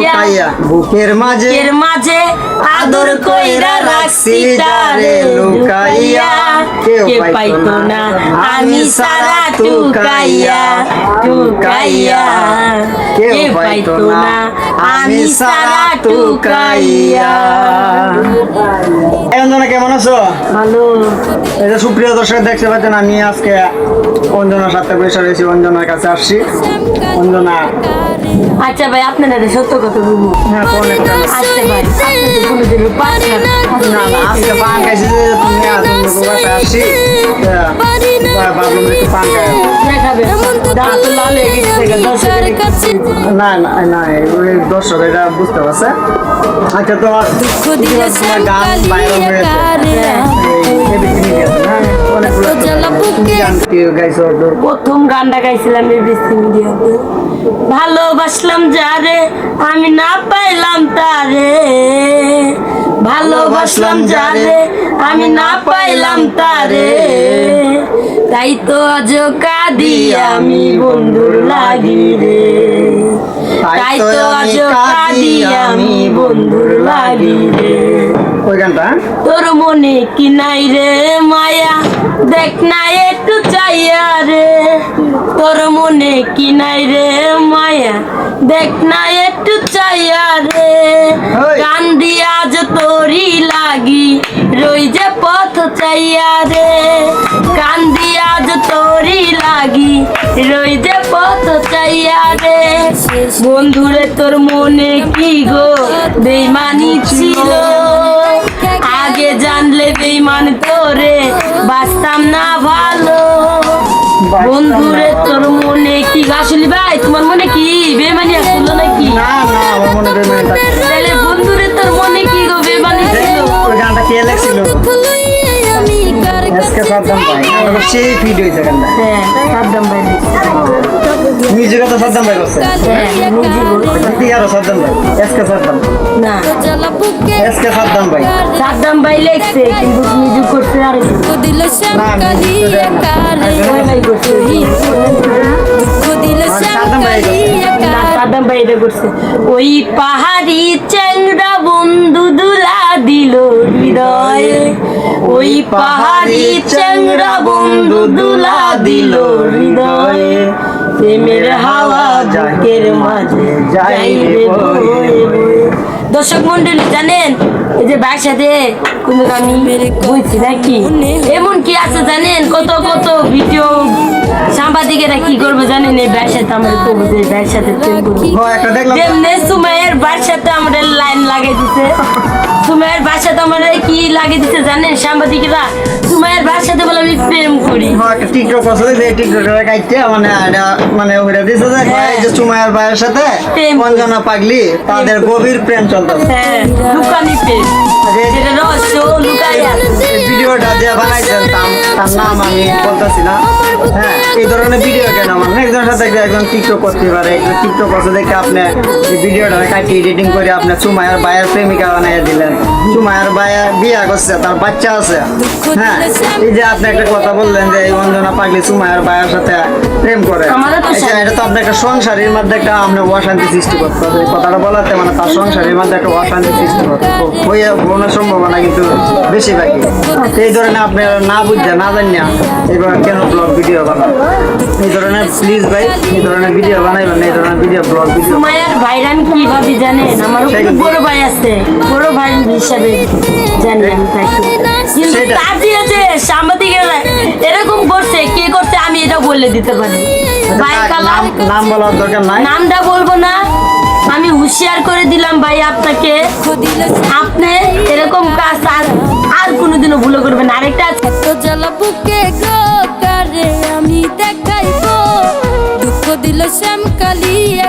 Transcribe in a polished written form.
লুকাইয়া বুকের মাঝে আদর কইরা রাখছি তারে লুকাইয়া কেউ পাইতো না আমি সারা টুকাইয়া কেউ পাইতো না আমি সারা টুকাইয়া। অঞ্জনা কেমন আছো? ভালো। এই যে সুপ্রিয় দর্শক দেখতে পাচ্ছেন, আমি আজকে অঞ্জনার সাথে বসে রয়েছি, অঞ্জনার কাছে আসছি। অঞ্জনা আচ্ছা ভাই, আপনারা সত্য কথা বলবো। হ্যাঁ কোন একটা আচ্ছা ভাই, আপনি তো কোনোদিনও পান না। না আজকে পান খাইছি যে তুমি বাসায় আসছি, ভাবলাম একটু পান খাই। দেখাবে দাঁত লাল হয়ে গেছে, না না না ওই দর্শক এটা বুঝতে পারছে। আচ্ছা তোমার গান ভাইরাল হয়েছে, প্রথম গানটা গাইছিলাম এবিসি মিডিয়াতে। ভালোবাসলাম যারে আমি না পাইলাম তারে, ভালোবাসলাম যারে আমি না পাইলাম তারে, তাই তো আজ কাঁদি আমি বন্ধুর লাগি রে, তাই তো আজ কাঁদি আমি বন্ধুর লাগি রে। ওই গানটা তোর মনে কি নাই রে মায়া, দেখ না একটু চাইয়া রে, তোর মনে কি নাই রে মায়া, দেখ না একটু চাইয়া রে, গান দিয়া আজ তোরি লাগি রই যে পথ চাইয়া রে, গান দিয়া আজ তোরি লাগি রই যে পথ চাইয়া রে। বন্ধুরে তোর মনে কি গো বেইমানি ছিল, আগে জানলে বেইমান তোরে বাঁচতাম না ভালো। বন্ধুরে তোর মনে কি আসলে ভাই, তোমার মনে কি বেইমানি আসলো নাকি? না না আমার মনে বেইমানি থাকে। তাহলে বন্ধুরে তোর মনে কি গো বেইমানি ছিল? ওই গানটা কে লেখছিল? এসকে সাদ্দাম ভাই, সেই ভিডিও হইছে গানটা। হ্যাঁ সাদ্দাম ভাই মিউজিক তো সাদ্দাম ভাই করছে। কি আর সাদ্দাম ভাই, এসকে সাদ্দাম না, এসকে সাদ্দাম ভাই, সাদ্দাম ভাই লেখছে কিন্তু মিউজিক করছে আর ভাই করছে। সাদ্দাম ভাই এটা করছে। ওই পাহাড়ি চ্যাংড়া বন্ধু দুলা দিল হৃদয়ে, ওই পাহাড়ি চ্যাংড়া বন্ধু দুলা দিল হৃদয়ে, প্রেমের হাওয়া বুকের মাঝে যাইবে বয়ে বয়ে। দর্শক মন্ডলী জানেন, এই যে বাসাতে কিন্তু আমি বলছি নাকি এমন কি আছে জানেন, কত কত ভিডিও সাংবাদিকেরা কি করবে জানেন, এই বাসাতে আমরা তো বুঝে বাসাতে প্রেম করবো। একটা দেখলাম যেমনি সুমাইয়ের বাসাতে আমরা লাইন লাগিয়ে দিছে, সুমাইয়ের বাসাতে আমরা কি লাগিয়ে দিছে জানেন সাংবাদিকেরা, সুমাইয়ের বাসাতে বলে আমি প্রেম করি। একটা টিকটক আছে যে টিকটকের কাইতে মানে এটা মানে ওইটা দিছে যে এই যে সুমাইয়ার ভাইয়ের সাথে অঞ্জনা পাগলি তাদের গভীর প্রেম চলতেছে। হ্যাঁ লুকানি প্রেম, যেটা রহস্য লুকাই আছে। ভিডিওটা যে বানাইছেন তার নাম আমি বলতেছি না। হ্যাঁ এই ধরনের ভিডিও কেন মানে একজনের সাথে একজন টিকটক করতে পারে, টিকটক আছে দেখে আপনি এই ভিডিওটা কাটি এডিটিং করে আপনি সুমাইয়ার ভাইয়ের প্রেমিকা বানাইয়া দিলেন। সুমাইয়ার ভাইয়া বিয়া করছে, তার বাচ্চা আছে। হ্যাঁ এই যে আপনি একটা কথা বললেন যে এই অঞ্জনা পাগলি সুমাইয়ার ভাইয়ের সাথে প্রেম করে, এটা তো আপনি একটা সংসারের মধ্যে একটা আপনি অশান্তি সৃষ্টি করতে হবে। এই কথাটা বলাতে মানে তার সংসারের মধ্যে একটা অশান্তি সৃষ্টি করতে হয়ে কোনো সম্ভাবনা কিন্তু বেশি বাকি। এই ধরনের আপনি না বুঝতে না জানিয়া এবার কেন ব্লগ ভিডিও বানান, এই ধরনের প্লিজ ভাই এই ধরনের ভিডিও বানাইবেন, এই ধরনের ভিডিও ব্লগ ভিডিও। সুমাইয়ার ভাইরা আমি কি ভাবি জানেন, আমার বড় ভাই আছে, বড় ভাই হিসাবে জানি আমি তাকে, কিন্তু তা দিয়েছে সাংবাদিকেরা এরকম করছে, কে করছে আমি এটা বলে দিতে পারি। নাম বলার দরকার নাই, নামটা বলবো না, আমি হুঁশিয়ার করে দিলাম ভাই আপনাকে, আপনি এরকম কাজ আর কোনোদিনও ভুল করবেন। আরেকটা বুকে গো কারে আমি দেখাইবো, দুঃখ দিল শ্যাম কালিয়া।